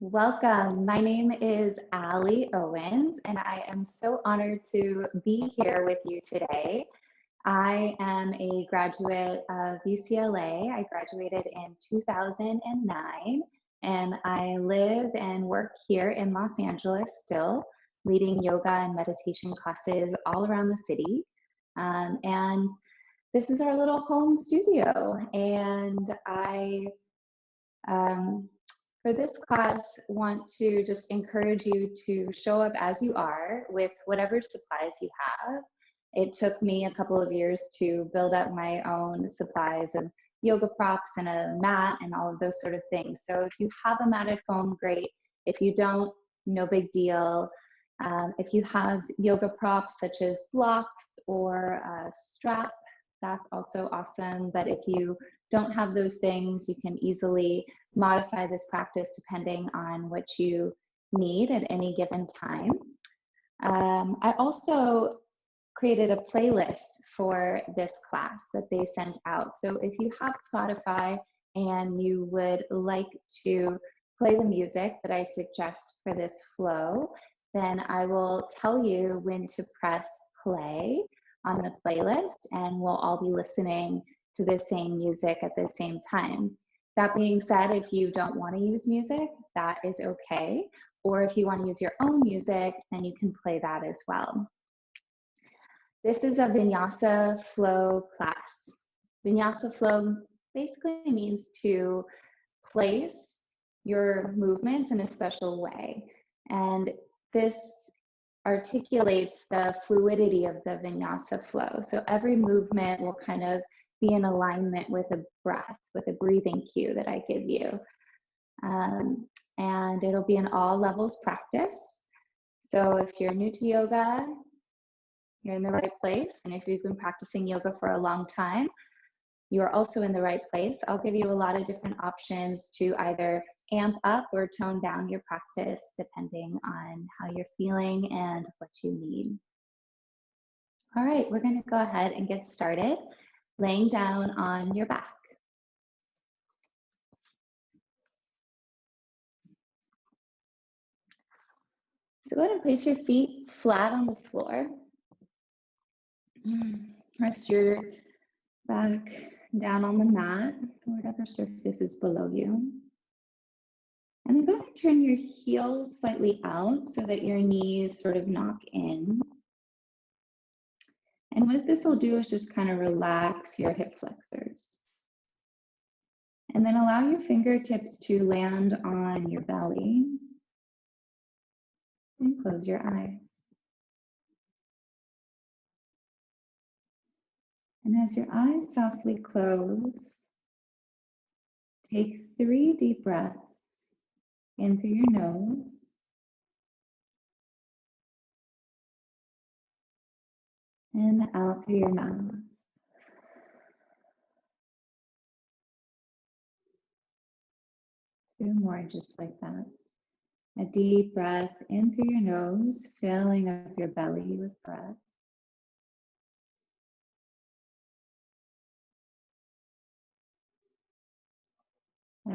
Welcome. My name is Ali Owens, and I am so honored to be here with you today. I am a graduate of UCLA. I graduated in 2009, and I live and work here in Los Angeles still, leading yoga and meditation classes all around the city. And this is our little home studio, and I um, for this class, want to just encourage you to show up as you are with whatever supplies you have. It took me a couple of years to build up my own supplies of yoga props and a mat and all of those sort of things. So if you have a mat at home, great. If you don't, no big deal. If you have yoga props such as blocks or a strap, that's also awesome. But if you don't have those things, you can easily modify this practice depending on what you need at any given time. I also created a playlist for this class that they sent out. So if you have Spotify and you would like to play the music that I suggest for this flow, then I will tell you when to press play on the playlist, and we'll all be listening to the same music at the same time. That being said, if you don't want to use music, that is okay. Or if you want to use your own music, then you can play that as well. This is a Vinyasa flow class. Vinyasa flow basically means to place your movements in a special way. And this articulates the fluidity of the Vinyasa flow. So every movement will kind of be in alignment with a breath, with a breathing cue that I give you. And it'll be an all levels practice. So if you're new to yoga, you're in the right place. And if you've been practicing yoga for a long time, you are also in the right place. I'll give you a lot of different options to either amp up or tone down your practice depending on how you're feeling and what you need. All right, we're going to go ahead and get started laying down on your back. So go ahead and place your feet flat on the floor. Rest your back down on the mat or whatever surface is below you. And then go ahead and turn your heels slightly out so that your knees sort of knock in. And what this will do is just kind of relax your hip flexors. And then allow your fingertips to land on your belly. And close your eyes. And as your eyes softly close, take 3 deep breaths in through your nose. And out through your mouth. 2 more just like that. A deep breath in through your nose, filling up your belly with breath.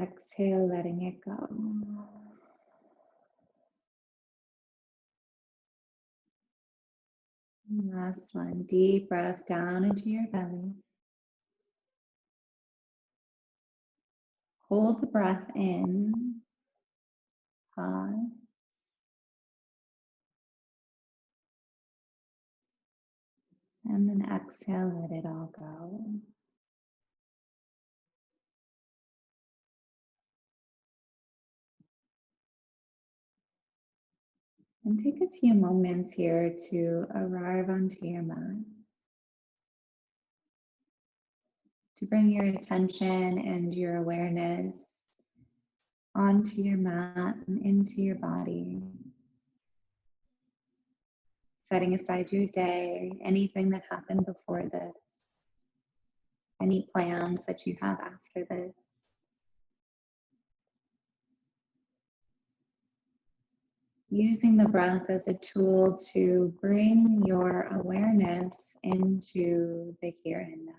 Exhale, letting it go. And last one, deep breath down into your belly. Hold the breath in. Pause. And then exhale, let it all go. And take a few moments here to arrive onto your mat. To bring your attention and your awareness onto your mat and into your body. Setting aside your day, anything that happened before this, any plans that you have after this. Using the breath as a tool to bring your awareness into the here and now.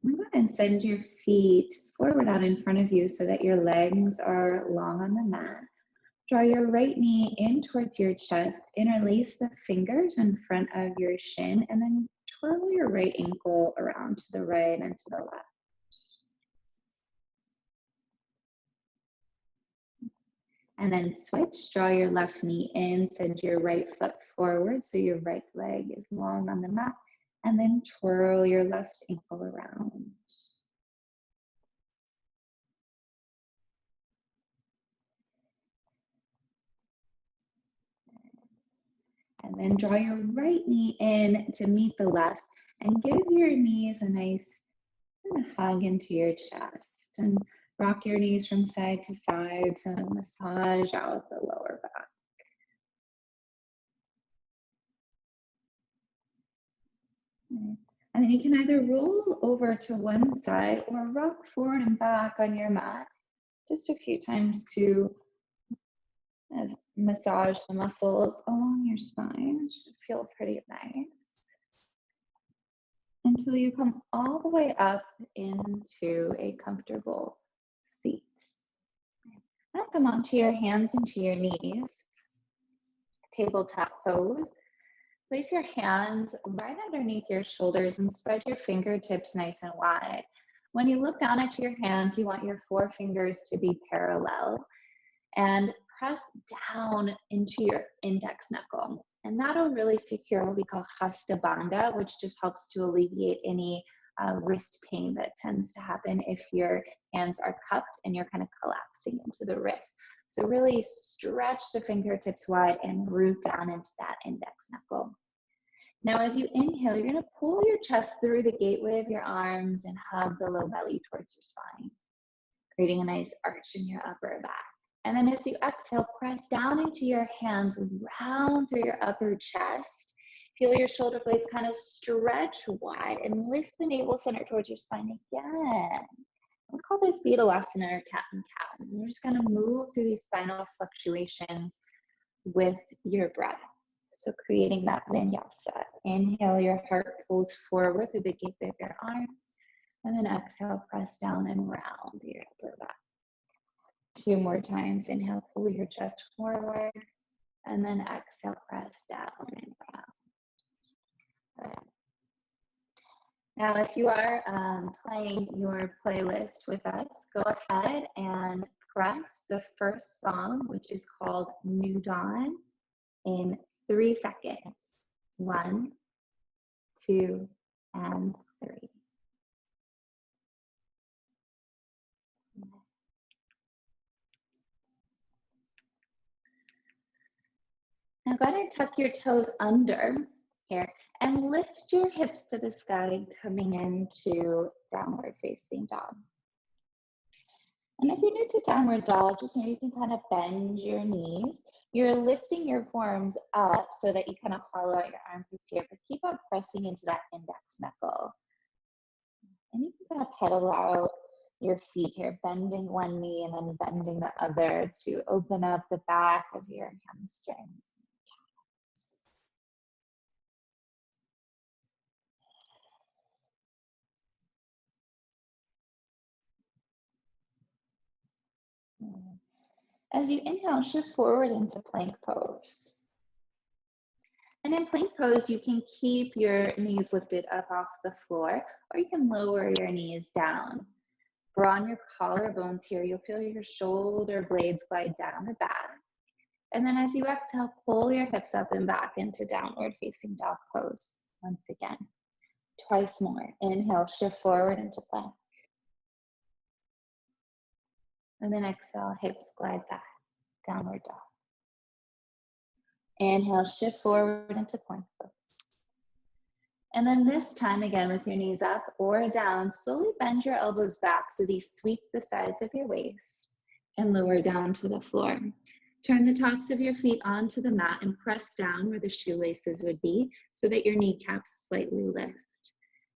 Go ahead and send your feet forward out in front of you so that your legs are long on the mat. Draw your right knee in towards your chest, interlace the fingers in front of your shin, and then twirl your right ankle around to the right and to the left. And then switch, draw your left knee in, send your right foot forward so your right leg is long on the mat, and then twirl your left ankle around. And then draw your right knee in to meet the left and give your knees a nice hug into your chest and rock your knees from side to side to massage out the lower back. And then you can either roll over to one side or rock forward and back on your mat just a few times to massage the muscles along your spine. It should feel pretty nice. Until you come all the way up into a comfortable seat. Now come onto your hands and to your knees. Tabletop pose. Place your hands right underneath your shoulders and spread your fingertips nice and wide. When you look down at your hands, you want your forefingers to be parallel and press down into your index knuckle. And that'll really secure what we call hasta bandha, which just helps to alleviate any wrist pain that tends to happen if your hands are cupped and you're kind of collapsing into the wrist. So really stretch the fingertips wide and root down into that index knuckle. Now, as you inhale, you're going to pull your chest through the gateway of your arms and hug the low belly towards your spine, creating a nice arch in your upper back. And then as you exhale, press down into your hands, round through your upper chest. Feel your shoulder blades kind of stretch wide and lift the navel center towards your spine again. We call this Vinyasa or cat and cow. And we're just going to move through these spinal fluctuations with your breath. So creating that vinyasa. Inhale, your heart pulls forward through the gateway of your arms. And then exhale, press down and round your upper back. 2 more times. Inhale, pull your chest forward. And then exhale, press down and round. Good. Now, if you are playing your playlist with us, go ahead and press the first song, which is called New Dawn, in 3 seconds. 1, 2, and 3. Now go ahead and tuck your toes under here and lift your hips to the sky, coming into downward facing dog. And if you're new to downward dog, just know you can kind of bend your knees. You're lifting your forearms up so that you kind of hollow out your armpits here, but keep on pressing into that index knuckle. And you can kind of pedal out your feet here, bending one knee and then bending the other to open up the back of your hamstrings. As you inhale, shift forward into plank pose. And in plank pose, you can keep your knees lifted up off the floor, or you can lower your knees down. Draw on your collarbones here. You'll feel your shoulder blades glide down the back. And then as you exhale, pull your hips up and back into downward facing dog pose. Once again, twice more. Inhale, shift forward into plank. And then exhale, hips glide back, downward dog. Inhale, shift forward into plank pose. And then this time, again, with your knees up or down, slowly bend your elbows back so these sweep the sides of your waist and lower down to the floor. Turn the tops of your feet onto the mat and press down where the shoelaces would be so that your kneecaps slightly lift.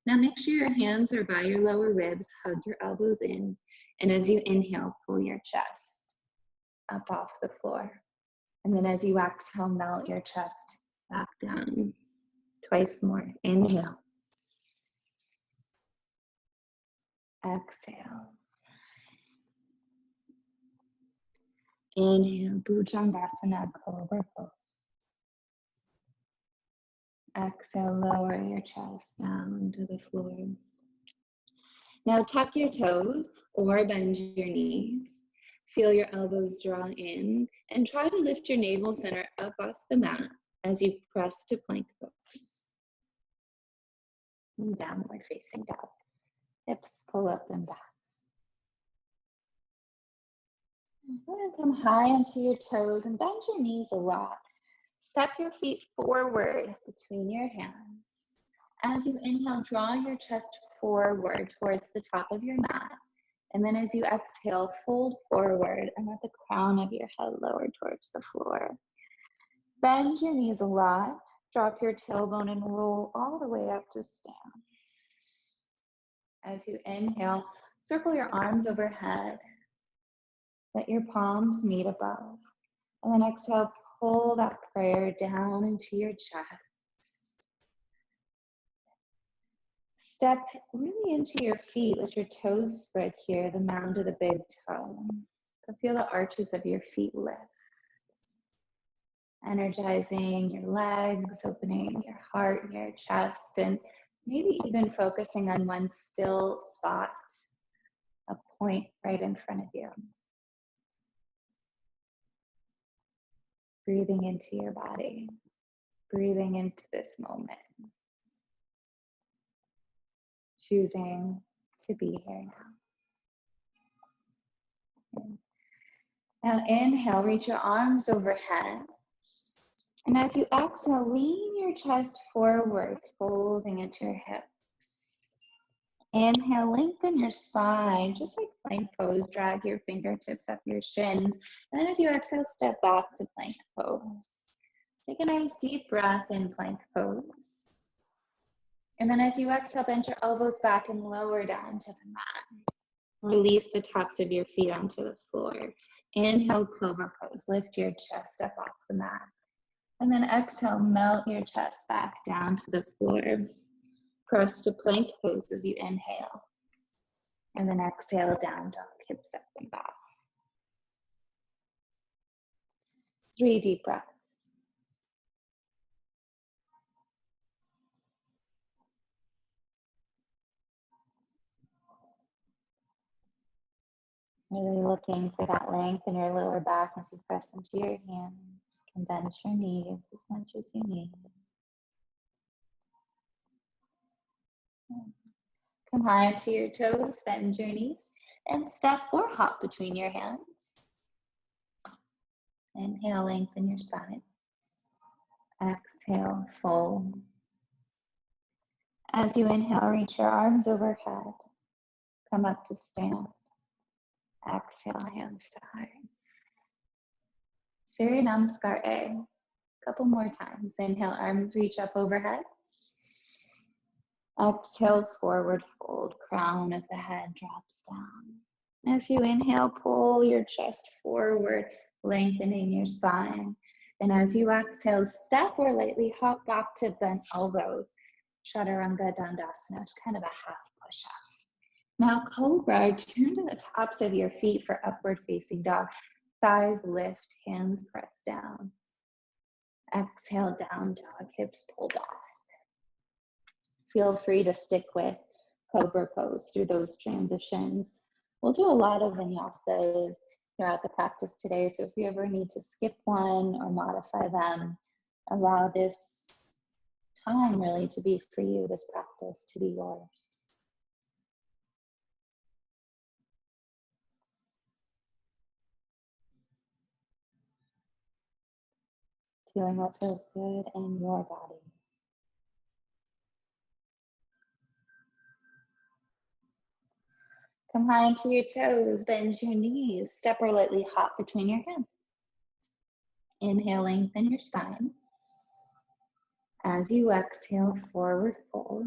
Now make sure your hands are by your lower ribs, hug your elbows in, and as you inhale, pull your chest up off the floor. And then as you exhale, melt your chest back down. Twice more. Inhale. Exhale. Inhale, Bhujangasana, Cobra Pose. Exhale, lower your chest down to the floor. Now tuck your toes or bend your knees. Feel your elbows draw in and try to lift your navel center up off the mat as you press to plank pose. And downward facing dog. Hips pull up and back. Go ahead and come high onto your toes and bend your knees a lot. Step your feet forward between your hands. As you inhale, draw your chest forward towards the top of your mat. And then as you exhale, fold forward and let the crown of your head lower towards the floor. Bend your knees a lot. Drop your tailbone and roll all the way up to stand. As you inhale, circle your arms overhead. Let your palms meet above. And then exhale, pull that prayer down into your chest. Step really into your feet. Let your toes spread here, the mound of the big toe. So feel the arches of your feet lift. Energizing your legs, opening your heart and your chest, and maybe even focusing on one still spot, a point right in front of you. Breathing into your body, breathing into this moment. Choosing to be here now. Now inhale, reach your arms overhead. And as you exhale, lean your chest forward, folding into your hips. Inhale, lengthen your spine, just like plank pose. Drag your fingertips up your shins. And then as you exhale, step back to plank pose. Take a nice deep breath in plank pose. And then as you exhale, bend your elbows back and lower down to the mat. Release the tops of your feet onto the floor. Inhale, Cobra Pose. Lift your chest up off the mat. And then exhale, melt your chest back down to the floor. Press to plank pose as you inhale. And then exhale, down dog, hips up and back. 3 deep breaths. Really looking for that length in your lower back as you press into your hands. You can bend your knees as much as you need. Come high onto your toes, bend your knees, and step or hop between your hands. Inhale, lengthen your spine. Exhale, fold. As you inhale, reach your arms overhead. Come up to stand. Exhale, hands to heart. Surya Namaskar A. Couple more times. Inhale, arms reach up overhead. Exhale, forward fold. Crown of the head drops down. As you inhale, pull your chest forward, lengthening your spine. And as you exhale, step or lightly hop back to bent elbows. Chaturanga Dandasana, kind of a half push-up. Now, Cobra, turn to the tops of your feet for upward facing dog. Thighs lift, hands press down. Exhale, down dog, hips pull back. Feel free to stick with Cobra Pose through those transitions. We'll do a lot of vinyasas throughout the practice today, so if you ever need to skip one or modify them, allow this time really to be for you, this practice to be yours. Feeling what feels good in your body. Come high into your toes, bend your knees, step or lightly hop between your hands. Inhale, lengthen your spine. As you exhale, forward fold.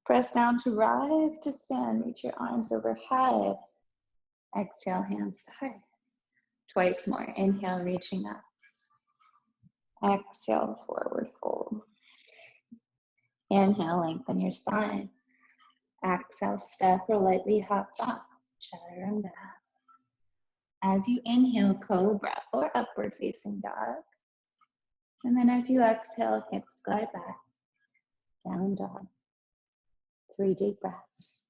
Press down to rise to stand, reach your arms overhead. Exhale, hands to heart. Twice more. Inhale, reaching up. Exhale, forward fold. Inhale, lengthen your spine. Exhale, step or lightly hop up, chaturanga. As you inhale, cobra or upward facing dog. And then as you exhale, hips glide back, down dog. 3 deep breaths.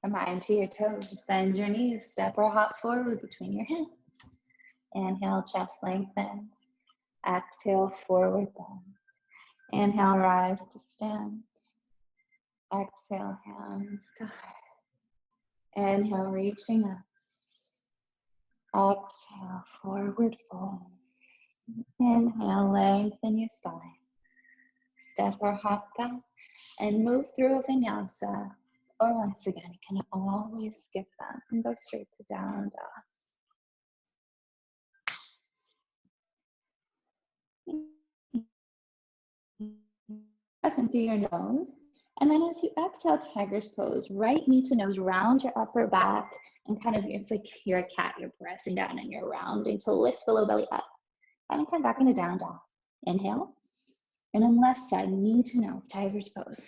Come on to your toes, bend your knees, step or hop forward between your hands. Inhale, chest lengthens. Exhale, forward bend. Inhale, rise to stand. Exhale, hands to heart. Inhale, reaching up. Exhale, forward fold. Inhale, lengthen your spine. Step or hop back and move through a vinyasa. Or once again, you can always skip that and go straight to down dog. Breath in through your nose. And then as you exhale, tiger's pose, right knee to nose, round your upper back and kind of, it's like you're a cat, you're pressing down and you're rounding to lift the low belly up. And then come back into down dog. Inhale. And then left side, knee to nose, tiger's pose.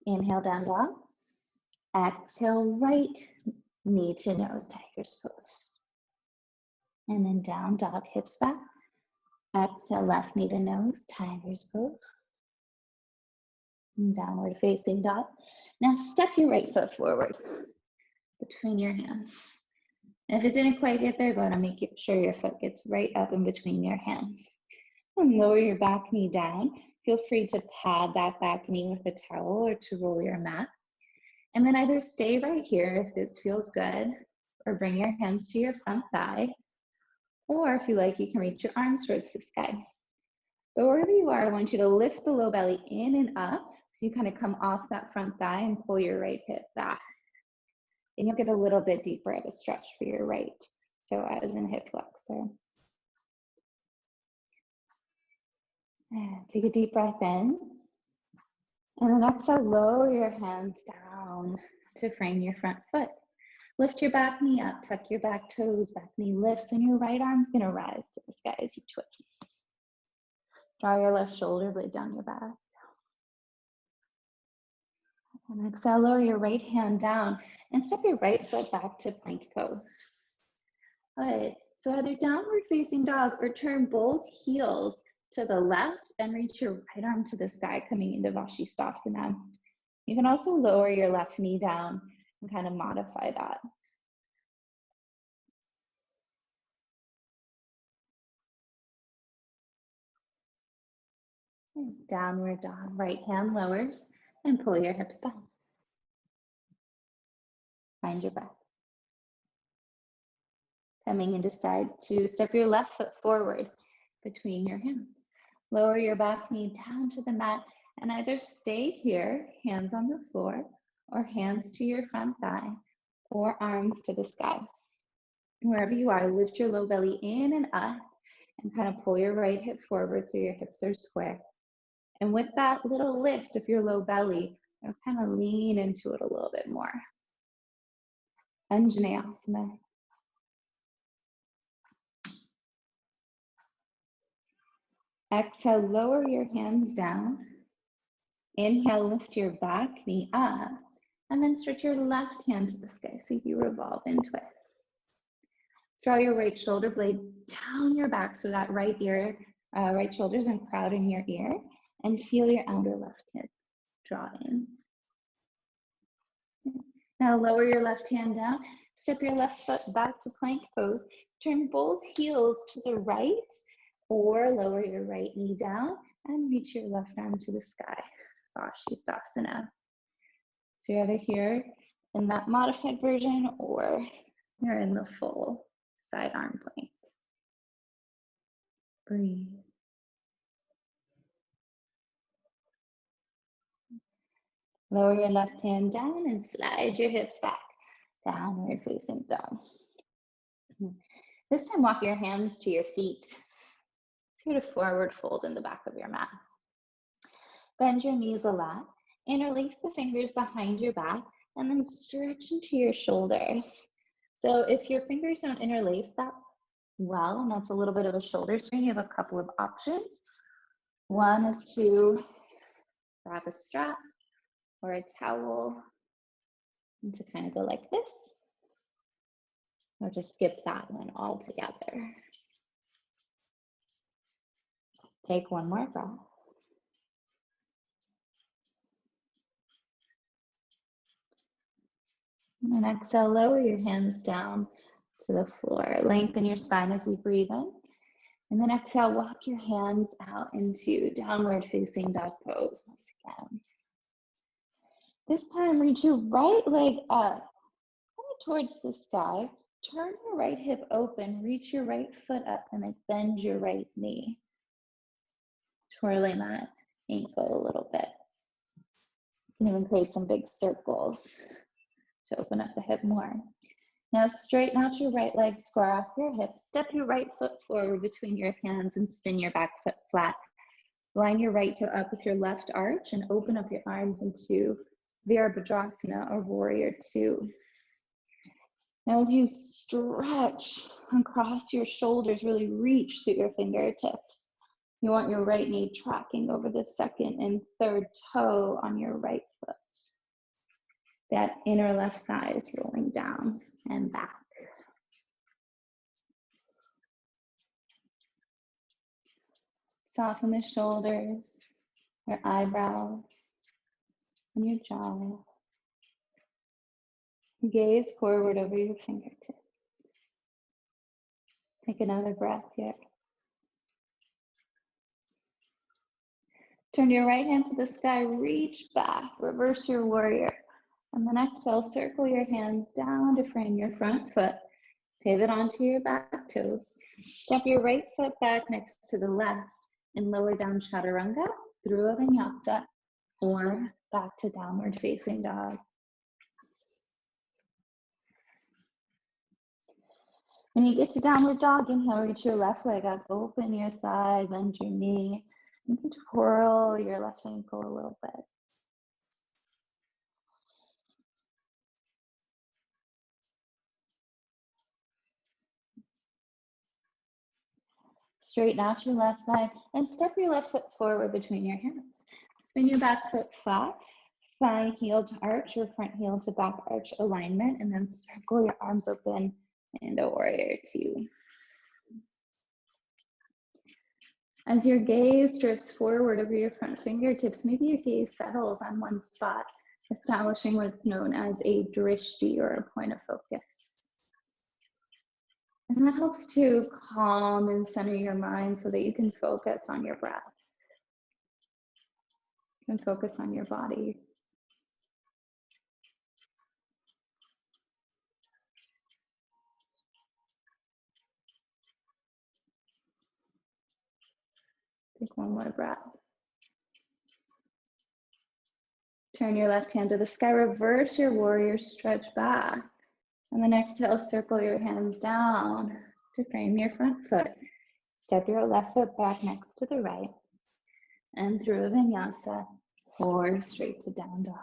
Inhale, down dog. Exhale, right knee to nose, tiger's pose. And then down dog, hips back. Exhale, left knee to nose, tiger's pose. And downward facing dog. Now step your right foot forward between your hands. And if it didn't quite get there, go ahead and make sure your foot gets right up in between your hands. And lower your back knee down. Feel free to pad that back knee with a towel or to roll your mat. And then either stay right here if this feels good, or bring your hands to your front thigh. Or if you like, you can reach your arms towards the sky. But wherever you are, I want you to lift the low belly in and up. So you kind of come off that front thigh and pull your right hip back. And you'll get a little bit deeper of a stretch for your right. So as in hip flexor. And take a deep breath in. And then exhale, lower your hands down to frame your front foot. Lift your back knee up, tuck your back toes, back knee lifts, and your right arm's gonna rise to the sky as you twist. Draw your left shoulder blade down your back. And exhale, lower your right hand down and step your right foot back to plank pose. Good. So either downward facing dog or turn both heels to the left and reach your right arm to the sky coming into Vashisthasana. You can also lower your left knee down and kind of modify that. Downward dog, right hand lowers and pull your hips back. Find your breath. Coming into side two, step your left foot forward between your hands. Lower your back knee down to the mat and either stay here, hands on the floor, or hands to your front thigh, or arms to the sky. Wherever you are, lift your low belly in and up and kind of pull your right hip forward so your hips are square. And with that little lift of your low belly, you'll kind of lean into it a little bit more. Anjaneyasana. Exhale, lower your hands down. Inhale, lift your back knee up. And then stretch your left hand to the sky so you revolve and twist. Draw your right shoulder blade down your back so that right ear, right shoulder isn't crowding your ear. And feel your outer left hip draw in. Now lower your left hand down. Step your left foot back to plank pose. Turn both heels to the right or lower your right knee down and reach your left arm to the sky. Vashisthasana. So you're either here in that modified version or you're in the full side arm plank. Breathe. Lower your left hand down and slide your hips back. Downward facing dog. This time, walk your hands to your feet. Sort of forward fold in the back of your mat. Bend your knees a lot. Interlace the fingers behind your back and then stretch into your shoulders. So if your fingers don't interlace that well, and that's a little bit of a shoulder strain, you have a couple of options. One is to grab a strap or a towel and to kind of go like this, or just skip that one altogether. Take one more breath. And then exhale, lower your hands down to the floor. Lengthen your spine as you breathe in. And then exhale, walk your hands out into downward facing dog pose once again. This time, reach your right leg up, kind of towards the sky. Turn your right hip open, reach your right foot up, and then bend your right knee. Twirling that ankle a little bit. You can even create some big circles to open up the hip more. Now straighten out your right leg, square off your hips. Step your right foot forward between your hands and spin your back foot flat. Line your right toe up with your left arch and open up your arms into Virabhadrasana or Warrior Two. Now as you stretch across your shoulders, really reach through your fingertips. You want your right knee tracking over the second and third toe on your right foot. That inner left thigh is rolling down and back. Soften the shoulders, your eyebrows, and your jaw. Gaze forward over your fingertips. Take another breath here. Turn your right hand to the sky, reach back, reverse your warrior. And then exhale, circle your hands down to frame your front foot. Pivot onto your back toes. Step your right foot back next to the left and lower down chaturanga through a vinyasa or back to downward facing dog. When you get to downward dog, inhale, reach your left leg up, open your thigh, bend your knee. You can twirl your left ankle a little bit. Straighten out your left leg and step your left foot forward between your hands. Spin your back foot flat, thigh heel to arch or front heel to back arch alignment, and then circle your arms open into Warrior Two. As your gaze drifts forward over your front fingertips, maybe your gaze settles on one spot, establishing what's known as a drishti or a point of focus. And that helps to calm and center your mind so that you can focus on your breath. You can focus on your body. Take one more breath. Turn your left hand to the sky, reverse your warrior, stretch back. And then exhale, circle your hands down to frame your front foot. Step your left foot back next to the right. And through a vinyasa, or straight to down dog.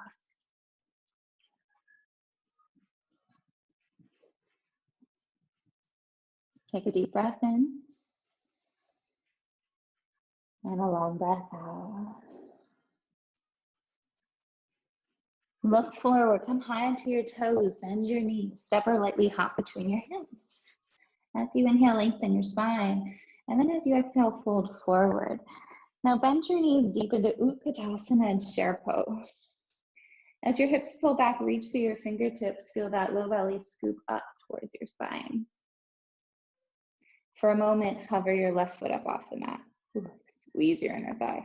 Take a deep breath in. And a long breath out. Look forward, come high onto your toes, bend your knees, step or lightly hop between your hands. As you inhale, lengthen your spine, and then as you exhale, fold forward. Now bend your knees deep into Utkatasana and chair pose. As your hips pull back, reach through your fingertips, feel that low belly scoop up towards your spine. For a moment, hover your left foot up off the mat. Squeeze your inner thighs.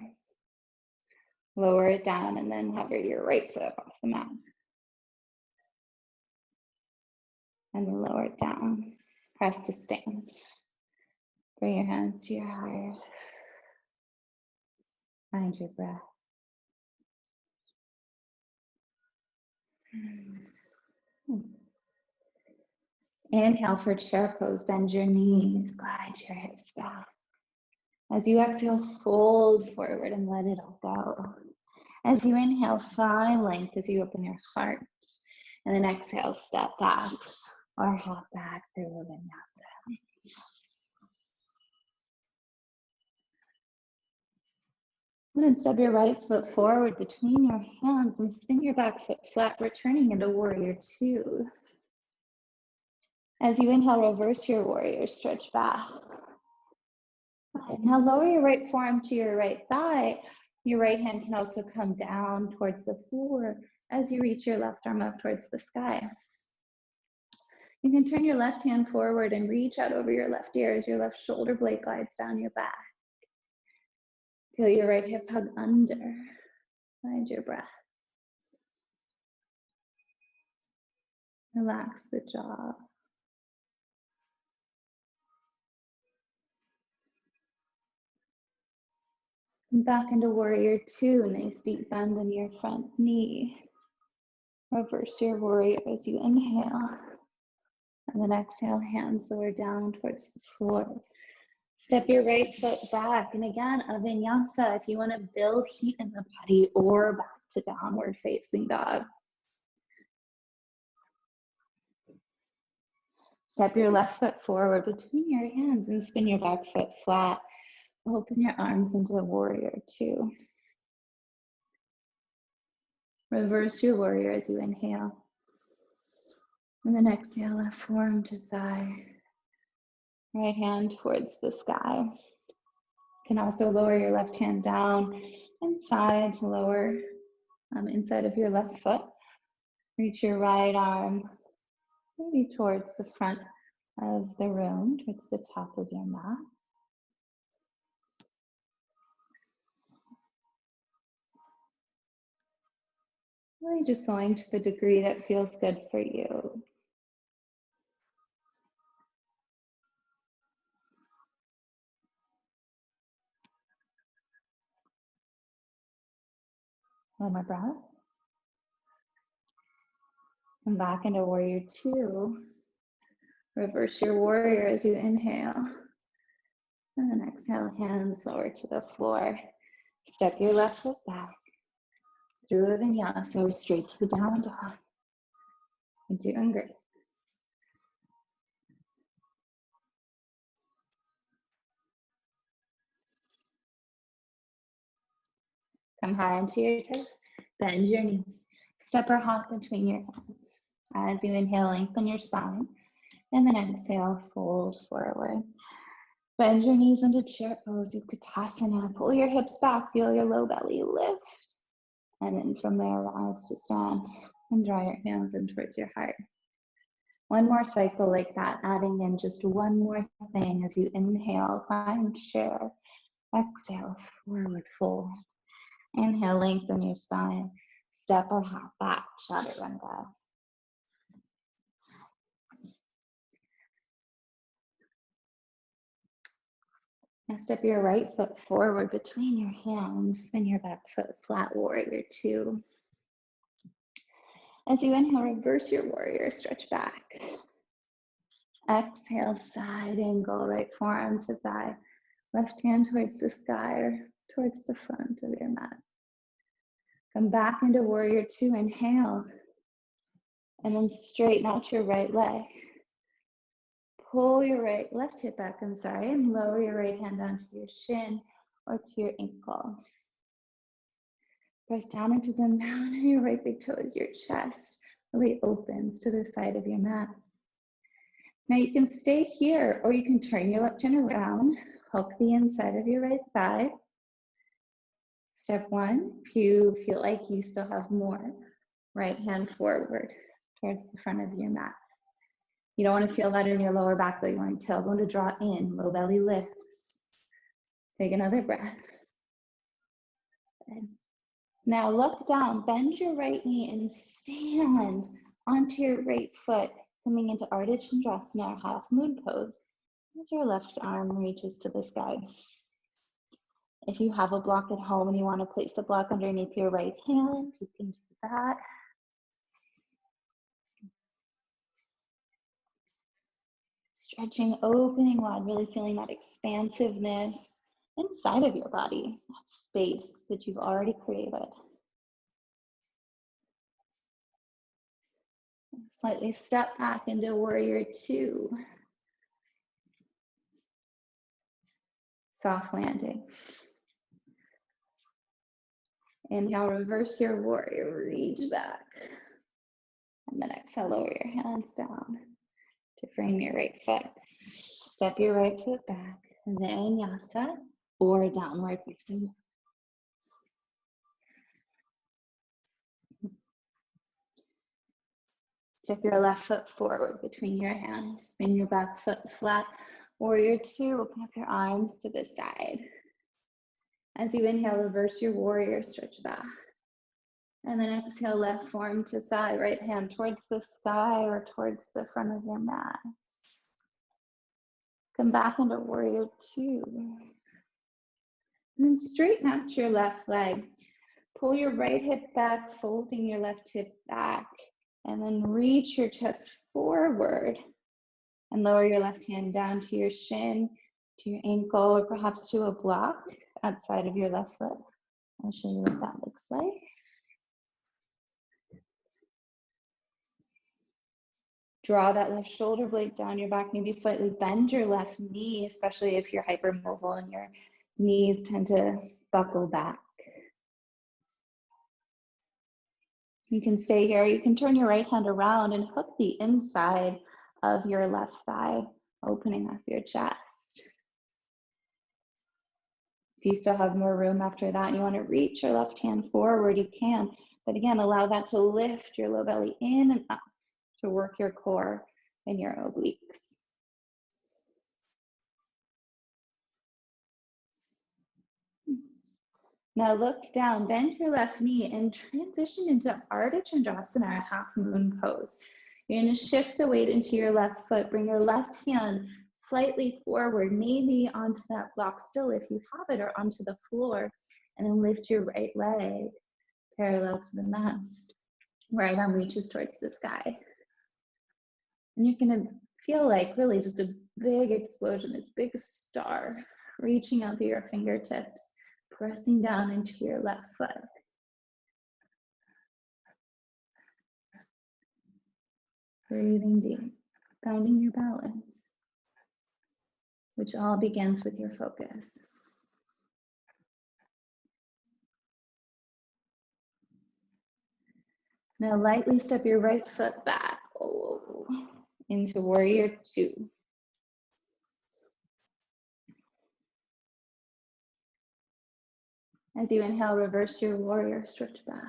Lower it down and then hover your right foot up off the mat. And then lower it down. Press to stand. Bring your hands to your heart. Find your breath. Inhale for chair pose, bend your knees, glide your hips back. As you exhale, fold forward and let it all go. As you inhale, find length as you open your heart. And then exhale, step back or hop back through a vinyasa. And then step your right foot forward between your hands and spin your back foot flat, returning into warrior two. As you inhale, reverse your warrior, stretch back. Now lower your right forearm to your right thigh. Your right hand can also come down towards the floor as you reach your left arm up towards the sky. You can turn your left hand forward and reach out over your left ear as your left shoulder blade glides down your back. Feel your right hip hug under. Find your breath. Relax the jaw. Back into warrior two, nice deep bend in your front knee. Reverse your warrior as you inhale. And then exhale, hands lower down towards the floor. Step your right foot back. And again, a vinyasa if you want to build heat in the body, or back to downward facing dog. Step your left foot forward between your hands and spin your back foot flat. Open your arms into warrior two. Reverse your warrior as you inhale. And then exhale, left forearm to thigh. Right hand towards the sky. You can also lower your left hand down and side to lower inside of your left foot. Reach your right arm maybe towards the front of the room, towards the top of your mat. Really just going to the degree that feels good for you. One more breath. Come back into warrior two. Reverse your warrior as you inhale. And then exhale, hands lower to the floor. Step your left foot back. Through a vinyasa or straight to the down dog. You're doing great. Come high into your toes. Bend your knees. Step or hop between your hands. As you inhale, lengthen your spine. And then exhale, fold forward. Bend your knees into chair pose, Utkatasana. Pull your hips back, feel your low belly lift. And then from there, rise to stand and draw your hands in towards your heart. One more cycle like that, adding in just one more thing as you inhale, find chair. Exhale, forward fold. Inhale, lengthen your spine. Step or hop back, chaturanga. Now step your right foot forward between your hands, spin your back foot flat, warrior two. As you inhale, reverse your warrior, stretch back. Exhale, side angle, right forearm to thigh. Left hand towards the sky or towards the front of your mat. Come back into warrior two, inhale. And then straighten out your right leg. Pull your left hip back, and lower your right hand onto your shin or to your ankle. Press down into the mound of your right big toe as your chest really opens to the side of your mat. Now you can stay here, or you can turn your left hand around, hook the inside of your right thigh. Step one, if you feel like you still have more, right hand forward towards the front of your mat. You don't want to feel that in your lower back, though. You want your tailbone to draw in, low belly lifts. Take another breath. Good. Now look down, bend your right knee and stand onto your right foot, coming into Ardha Chandrasana, half moon pose, as your left arm reaches to the sky. If you have a block at home and you want to place the block underneath your right hand, you can do that. Stretching, opening wide, really feeling that expansiveness inside of your body, that space that you've already created. Slightly step back into warrior two. Soft landing. Inhale, reverse your warrior, reach back. And then exhale, lower your hands down to frame your right foot. Step your right foot back, Vinyasa or downward facing. Step your left foot forward between your hands. Spin your back foot flat. Warrior two, open up your arms to the side. As you inhale, reverse your warrior, stretch back. And then exhale, left forearm to thigh, right hand towards the sky or towards the front of your mat. Come back into warrior two. And then straighten out your left leg. Pull your right hip back, folding your left hip back. And then reach your chest forward. And lower your left hand down to your shin, to your ankle, or perhaps to a block outside of your left foot. I'll show you what that looks like. Draw that left shoulder blade down your back, maybe slightly bend your left knee, especially if you're hypermobile and your knees tend to buckle back. You can stay here. You can turn your right hand around and hook the inside of your left thigh, opening up your chest. If you still have more room after that and you want to reach your left hand forward, you can. But again, allow that to lift your low belly in and up to work your core and your obliques. Now look down, bend your left knee and transition into Ardha Chandrasana, half moon pose. You're going to shift the weight into your left foot, bring your left hand slightly forward, maybe onto that block still if you have it, or onto the floor, and then lift your right leg parallel to the mat. Right arm reaches towards the sky. And you're going to feel like really just a big explosion, this big star reaching out through your fingertips, pressing down into your left foot. Breathing deep, finding your balance, which all begins with your focus. Now lightly step your right foot back into warrior two. As you inhale, reverse your warrior, stretch back.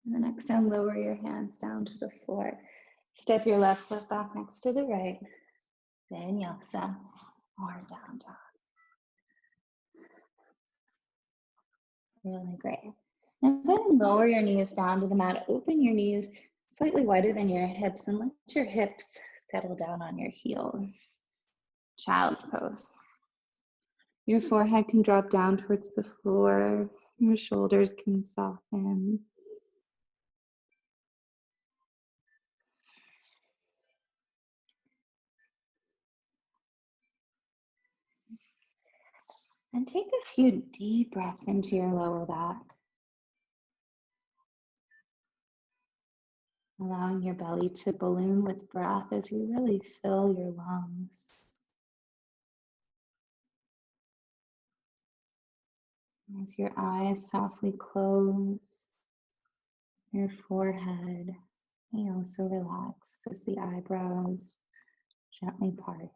And then exhale, lower your hands down to the floor. Step your left foot back next to the right. Vinyasa or down dog. Really great. And then lower your knees down to the mat. Open your knees slightly wider than your hips and let your hips settle down on your heels. Child's pose. Your forehead can drop down towards the floor. Your shoulders can soften. And take a few deep breaths into your lower back. Allowing your belly to balloon with breath as you really fill your lungs. As your eyes softly close, your forehead may also relax as the eyebrows gently part.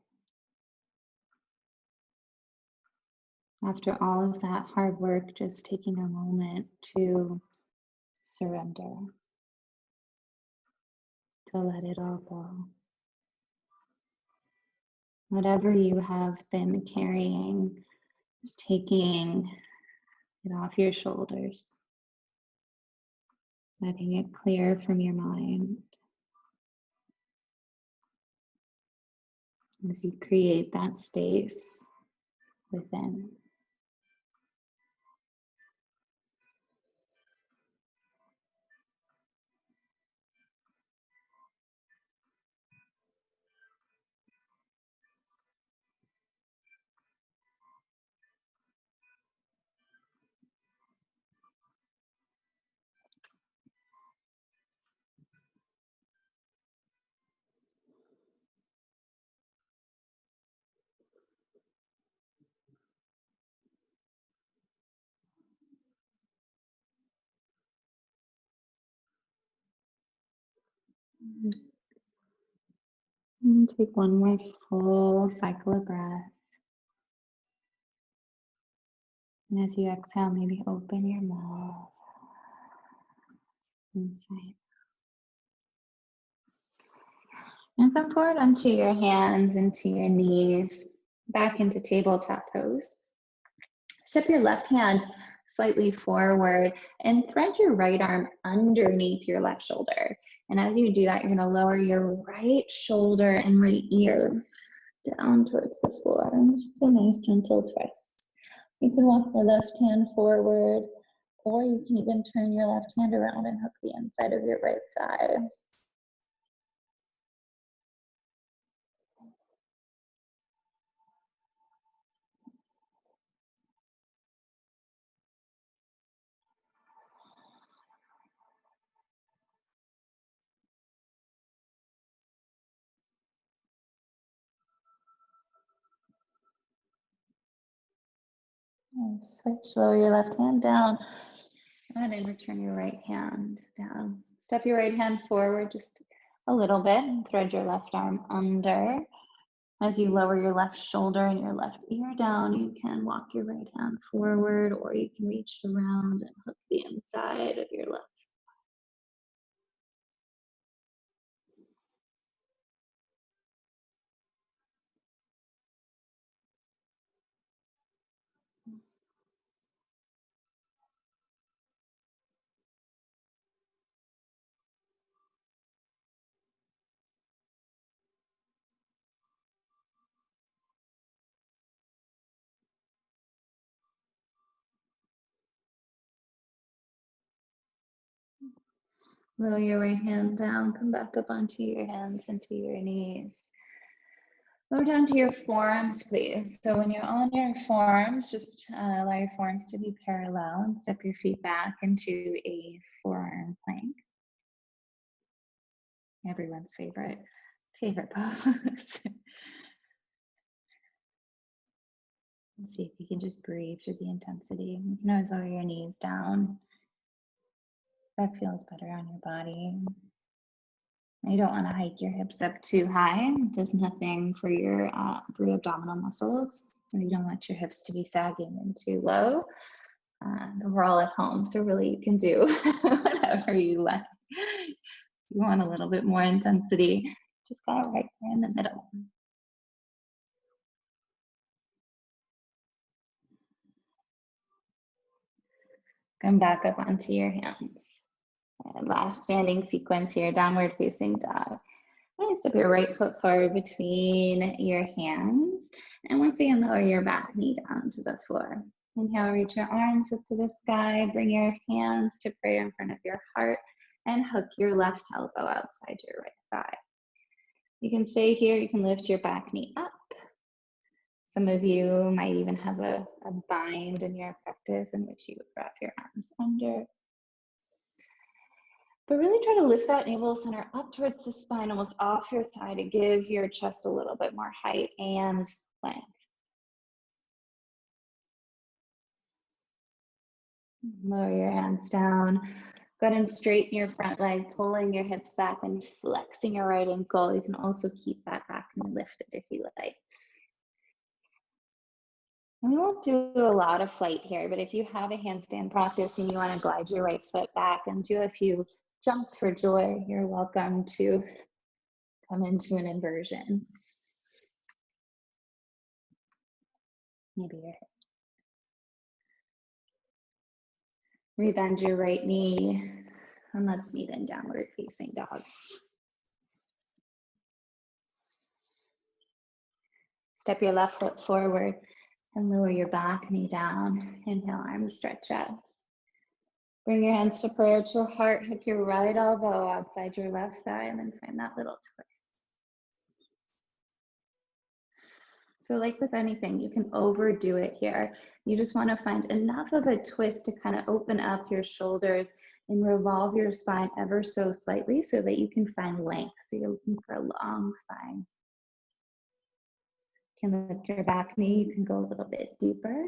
After all of that hard work, just taking a moment to surrender, to let it all go. Whatever you have been carrying, just taking it off your shoulders, letting it clear from your mind as you create that space within. And take one more full cycle of breath. And as you exhale, maybe open your mouth inside. And come forward onto your hands, into your knees, back into tabletop pose. Step your left hand slightly forward and thread your right arm underneath your left shoulder. And as you do that, you're gonna lower your right shoulder and right ear down towards the floor. And it's just a nice gentle twist. You can walk your left hand forward, or you can even turn your left hand around and hook the inside of your right thigh. And switch, lower your left hand down. Go ahead and return your right hand down. Step your right hand forward just a little bit and thread your left arm under. As you lower your left shoulder and your left ear down, you can walk your right hand forward, or you can reach around and hook the inside of your left. Lower your right hand down, come back up onto your hands, into your knees. Lower down to your forearms, please. So when you're on your forearms, just allow your forearms to be parallel and step your feet back into a forearm plank. Everyone's favorite pose. Let's see if you can just breathe through the intensity. You can always lower your knees down. That feels better on your body. You don't want to hike your hips up too high. It does nothing for your abdominal muscles. You don't want your hips to be sagging and too low. But we're all at home, so really you can do whatever you like. You want a little bit more intensity, just kind of right there in the middle. Come back up onto your hands. And last standing sequence here, downward facing dog. Step your right foot forward between your hands. And once again, lower your back knee down to the floor. Inhale, reach your arms up to the sky. Bring your hands to prayer in front of your heart and hook your left elbow outside your right thigh. You can stay here. You can lift your back knee up. Some of you might even have a bind in your practice in which you would wrap your arms under. But really try to lift that navel center up towards the spine, almost off your thigh, to give your chest a little bit more height and length. Lower your hands down. Go ahead and straighten your front leg, pulling your hips back and flexing your right ankle. You can also keep that back knee lifted if you like. And we won't do a lot of flight here, but if you have a handstand practice and you want to glide your right foot back and do a few jumps for joy, you're welcome to come into an inversion. Maybe your hip. Rebend your right knee, and let's meet in downward facing dog. Step your left foot forward and lower your back knee down. Inhale, arms stretch out. Bring your hands to prayer to your heart. Hook your right elbow outside your left thigh, and then find that little twist. So like with anything, you can overdo it here. You just want to find enough of a twist to kind of open up your shoulders and revolve your spine ever so slightly so that you can find length. So you're looking for a long spine. You can lift your back knee. You can go a little bit deeper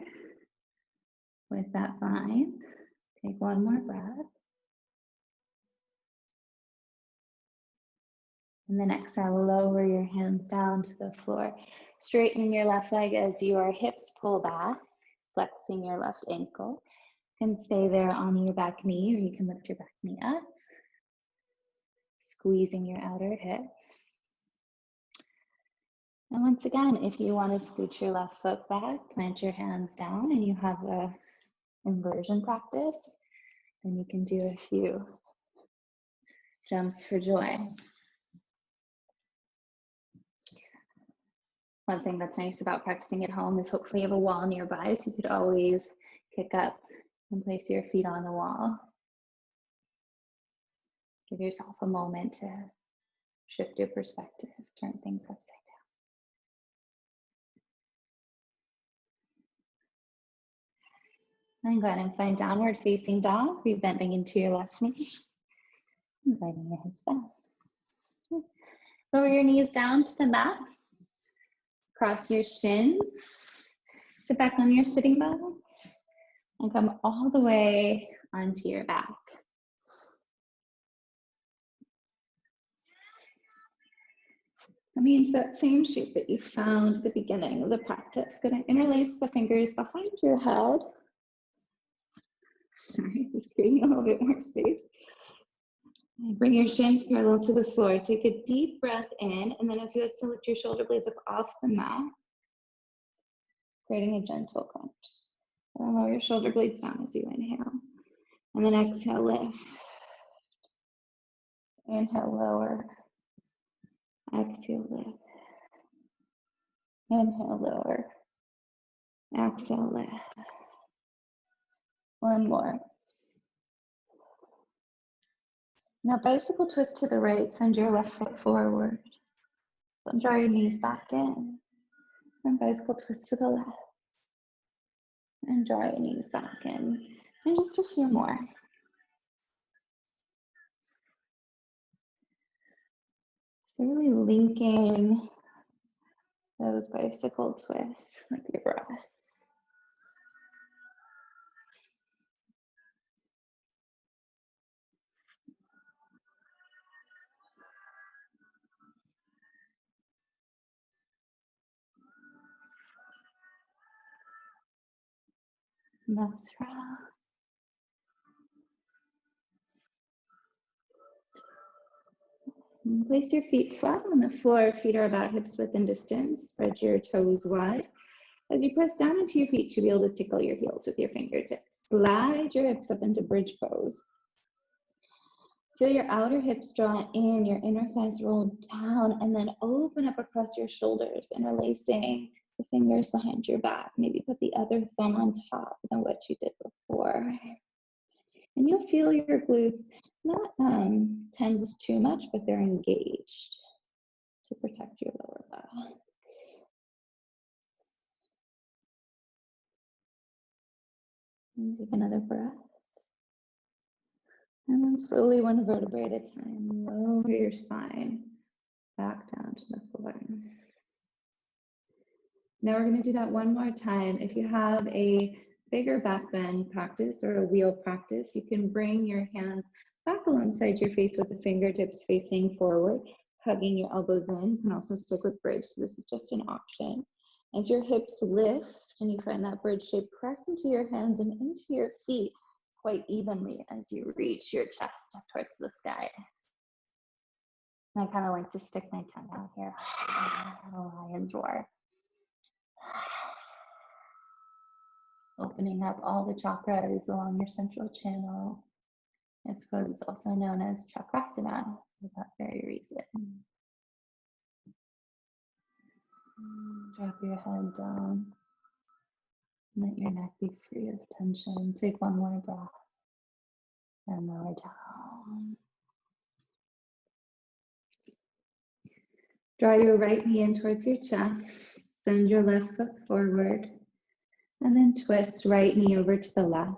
with that bind. Take one more breath. And then exhale, lower your hands down to the floor. Straightening your left leg as your hips pull back, flexing your left ankle. You can stay there on your back knee, or you can lift your back knee up. Squeezing your outer hips. And once again, if you want to scooch your left foot back, plant your hands down, and you have a inversion practice, then you can do a few jumps for joy. One thing that's nice about practicing at home is hopefully you have a wall nearby, so you could always kick up and place your feet on the wall. Give yourself a moment to shift your perspective, turn things upside down. And go ahead and find downward facing dog, rebending into your left knee. Inviting your hips back. Lower your knees down to the mat. Cross your shins. Sit back on your sitting bones. And come all the way onto your back. Coming into that same shape that you found at the beginning of the practice. Gonna interlace the fingers behind your head. Sorry, just creating a little bit more space. And bring your shins parallel to the floor. Take a deep breath in, and then as you exhale, lift your shoulder blades up off the mat, creating a gentle crunch. And lower your shoulder blades down as you inhale. And then exhale, lift. Inhale, lower. Exhale, lift. Inhale, lower. Exhale, lift. One more. Now bicycle twist to the right, send your left foot forward. Then draw your knees back in. And bicycle twist to the left. And draw your knees back in. And just a few more. So really linking those bicycle twists with your breath. That's right. And place your feet flat on the floor. Feet are about hips width and distance. Spread your toes wide. As you press down into your feet, you'll be able to tickle your heels with your fingertips. Slide your hips up into bridge pose. Feel your outer hips draw in, your inner thighs roll down, and then open up across your shoulders, interlacing the fingers behind your back. Maybe put the other thumb on top than what you did before. And you'll feel your glutes not tense too much, but they're engaged to protect your lower back. And take another breath. And then slowly, one vertebrae at a time, lower your spine back down to the floor. Now we're going to do that one more time. If you have a bigger back bend practice or a wheel practice, you can bring your hands back alongside your face with the fingertips facing forward, hugging your elbows in. You can also stick with bridge, so this is just an option. As your hips lift and you find that bridge shape, press into your hands and into your feet quite evenly as you reach your chest up towards the sky. And I kind of like to stick my tongue out here. Lion's roar. Opening up all the chakras along your central channel. I suppose it's also known as chakrasana for that very reason. Drop your head down. Let your neck be free of tension. Take one more breath and lower down. Draw your right knee in towards your chest. Send your left foot forward. And then twist right knee over to the left.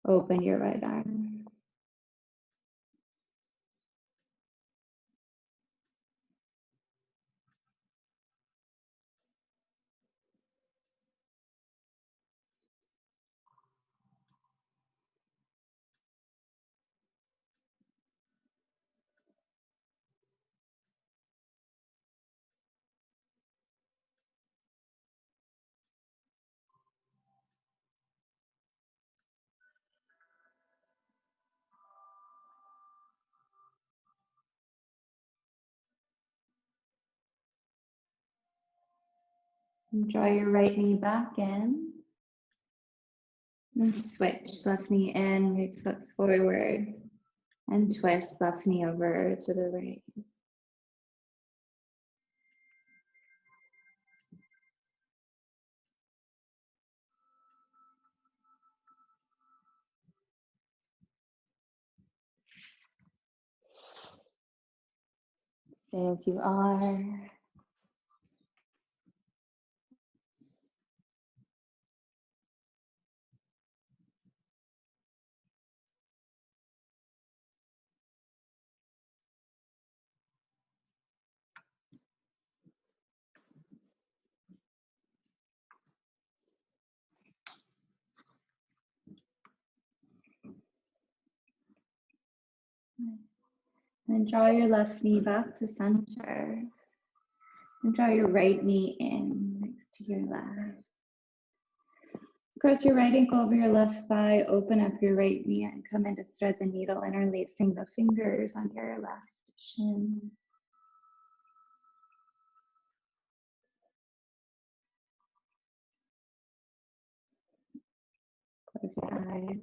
Open your right arm. And draw your right knee back in. And switch, left knee in, right foot forward. And twist, left knee over to the right. Stay as you are. And draw your left knee back to center. And draw your right knee in next to your left. Cross your right ankle over your left thigh, open up your right knee and come in to thread the needle, interlacing the fingers on your left shin. Close your eyes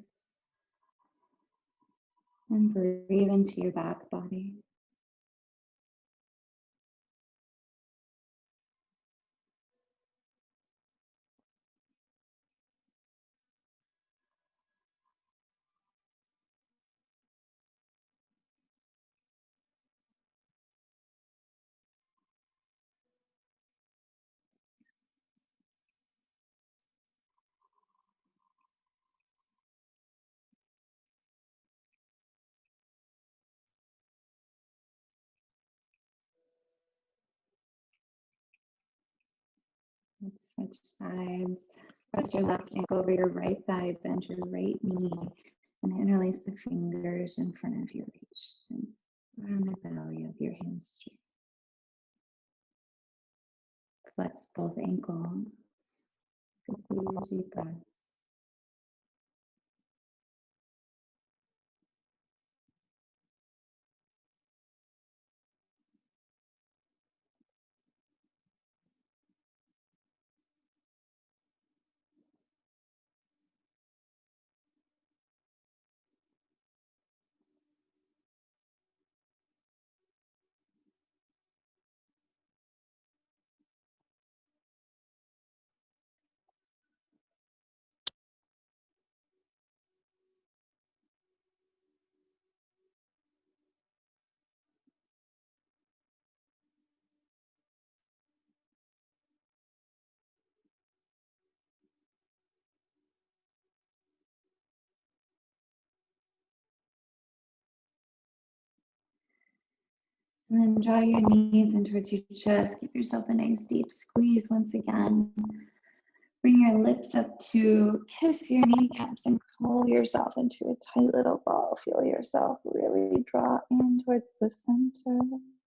and breathe into your back body. Let's switch sides. Press your left ankle over your right thigh, bend your right knee, and interlace the fingers in front of your reach and around the belly of your hamstring. Flex both ankles. Complete your deep breath. And then draw your knees in towards your chest. Give yourself a nice deep squeeze once again. Bring your lips up to kiss your kneecaps and pull yourself into a tight little ball. Feel yourself really draw in towards the center.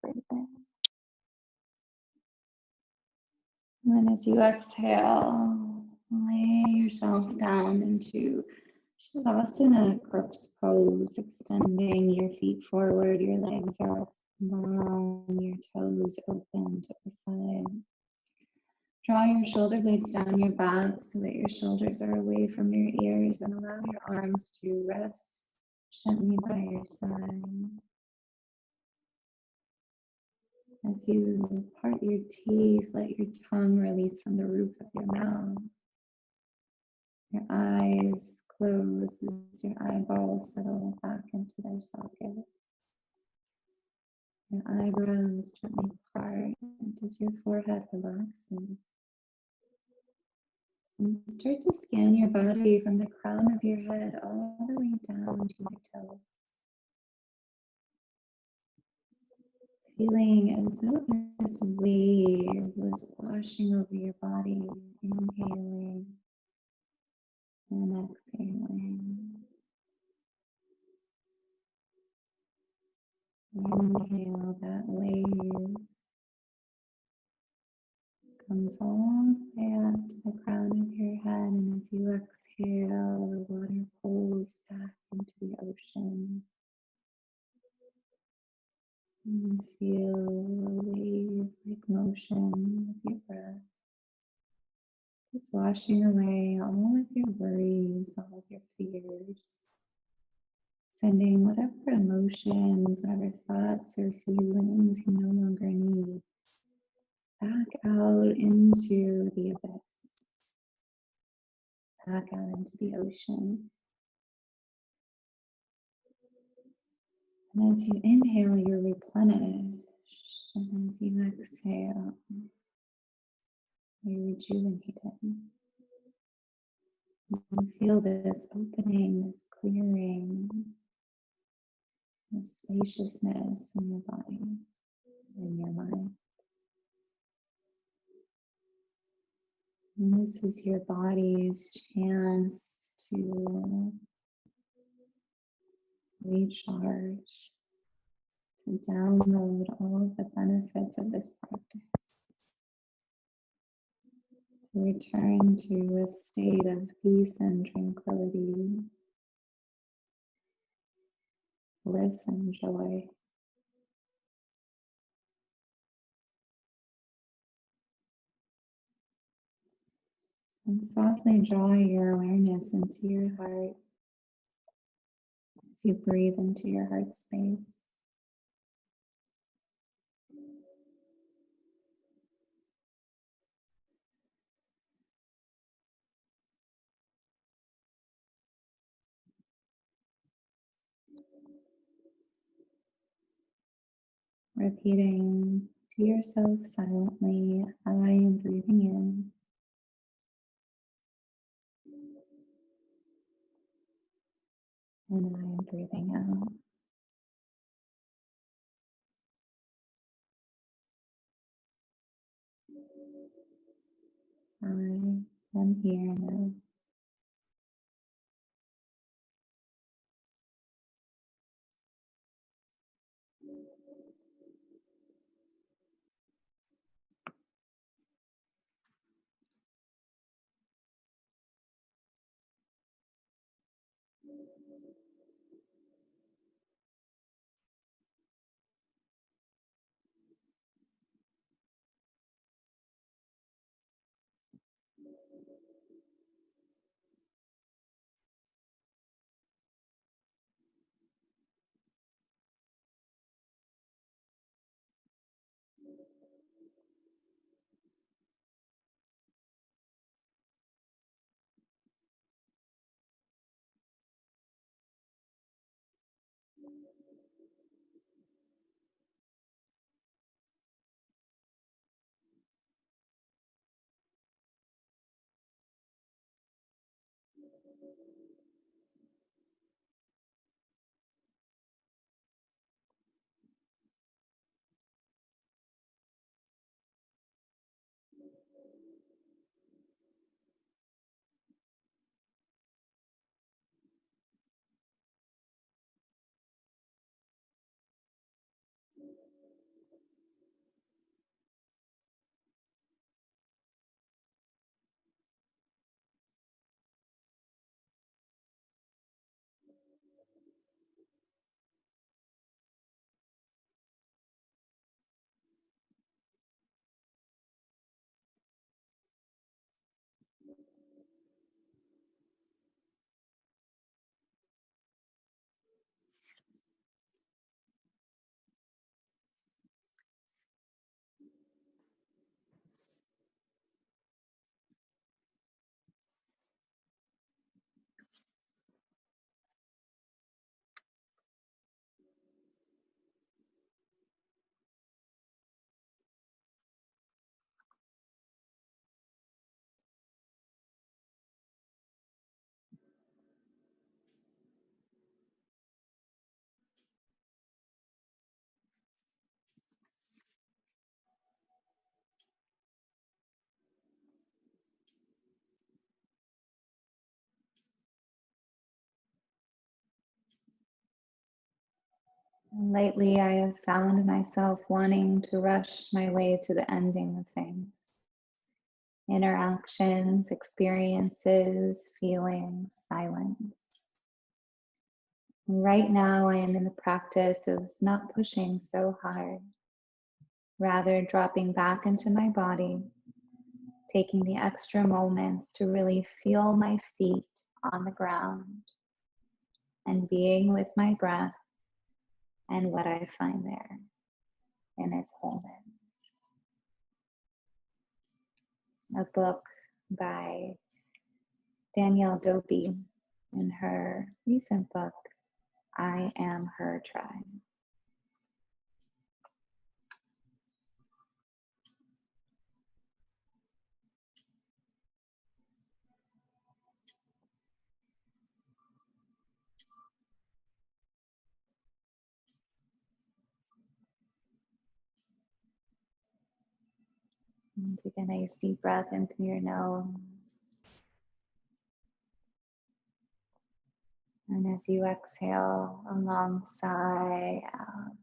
Breathe in. And then as you exhale, lay yourself down into Shavasana, corpse pose, extending your feet forward. Your legs are long, your toes open to the side. Draw your shoulder blades down your back so that your shoulders are away from your ears, and allow your arms to rest gently by your side. As you part your teeth, let your tongue release from the roof of your mouth. Your eyes close as your eyeballs settle back into their sockets. Your eyebrows gently part as your forehead relaxes. And start to scan your body from the crown of your head all the way down to your toes. Feeling as though this wave was washing over your body, inhaling and exhaling. Inhale, that wave comes all the way up to the crown of your head, and as you exhale, the water pulls back into the ocean. And feel a wave-like motion of your breath. Just washing away all of your worries, all of your fears. Sending whatever emotions, whatever thoughts or feelings you no longer need back out into the abyss, back out into the ocean. And as you inhale, you're replenished. And as you exhale, you're rejuvenated. You feel this opening, this clearing, this spaciousness in your body, in your mind. And this is your body's chance to recharge, to download all of the benefits of this practice, to return to a state of peace and tranquility, bliss and joy. And softly draw your awareness into your heart as you breathe into your heart space. Repeating to yourself silently, I am breathing in. And I am breathing out. I am here now. And lately, I have found myself wanting to rush my way to the ending of things. Interactions, experiences, feelings, silence. Right now, I am in the practice of not pushing so hard, rather dropping back into my body, taking the extra moments to really feel my feet on the ground and being with my breath and what I find there in its wholeness. A book by Danielle Dobie in her recent book, I Am Her Tribe. And take a nice deep breath in through your nose. And as you exhale, a long sigh out.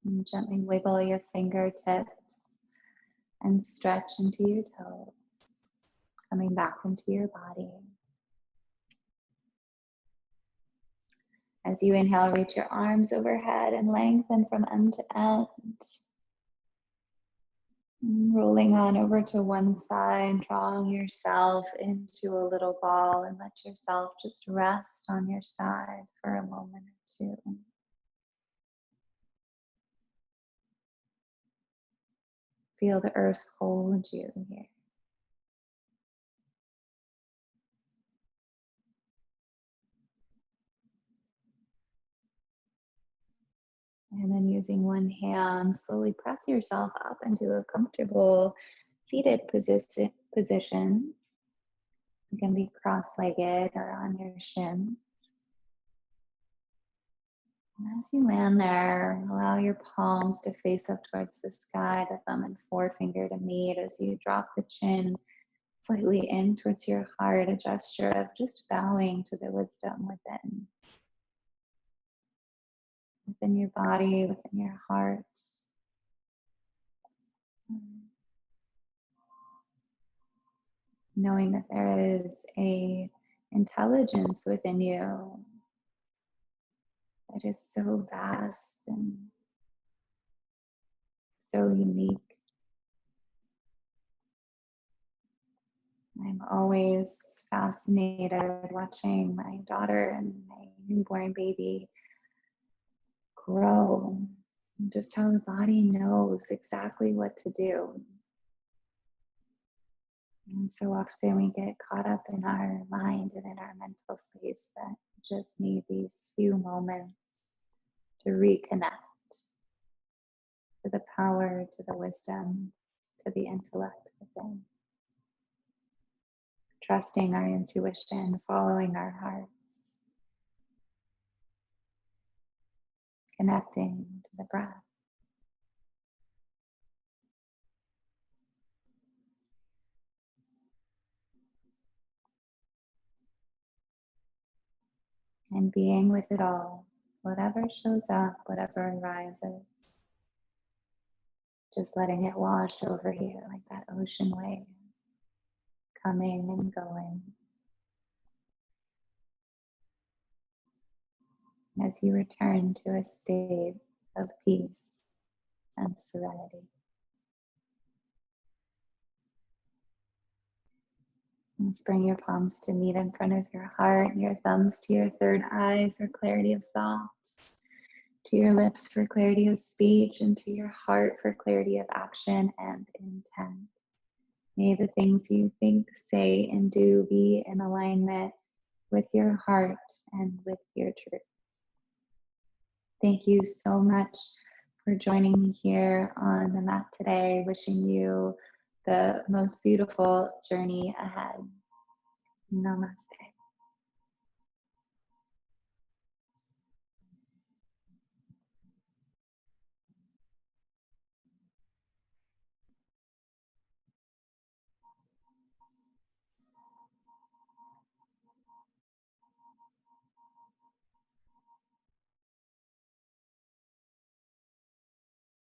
And gently wiggle your fingertips and stretch into your toes, coming back into your body. As you inhale, reach your arms overhead and lengthen from end to end. Rolling on over to one side, drawing yourself into a little ball, and let yourself just rest on your side for a moment or two. Feel the earth hold you here. And then using one hand, slowly press yourself up into a comfortable seated position. You can be cross-legged or on your shin. And as you land there, allow your palms to face up towards the sky, the thumb and forefinger to meet as you drop the chin slightly in towards your heart, a gesture of just bowing to the wisdom within your body, within your heart. Knowing that there is a intelligence within you that is so vast and so unique. I'm always fascinated watching my daughter and my newborn baby grow, and just how the body knows exactly what to do. And so often we get caught up in our mind and in our mental space that just need these few moments to reconnect to the power, to the wisdom, to the intellect within. Trusting our intuition, following our hearts, connecting to the breath. And being with it all, whatever shows up, whatever arises, just letting it wash over you like that ocean wave, coming and going. As you return to a state of peace and serenity. Let's bring your palms to meet in front of your heart, your thumbs to your third eye for clarity of thoughts, to your lips for clarity of speech, and to your heart for clarity of action and intent. May the things you think, say, and do be in alignment with your heart and with your truth. Thank you so much for joining me here on the mat today. Wishing you the most beautiful journey ahead. Namaste.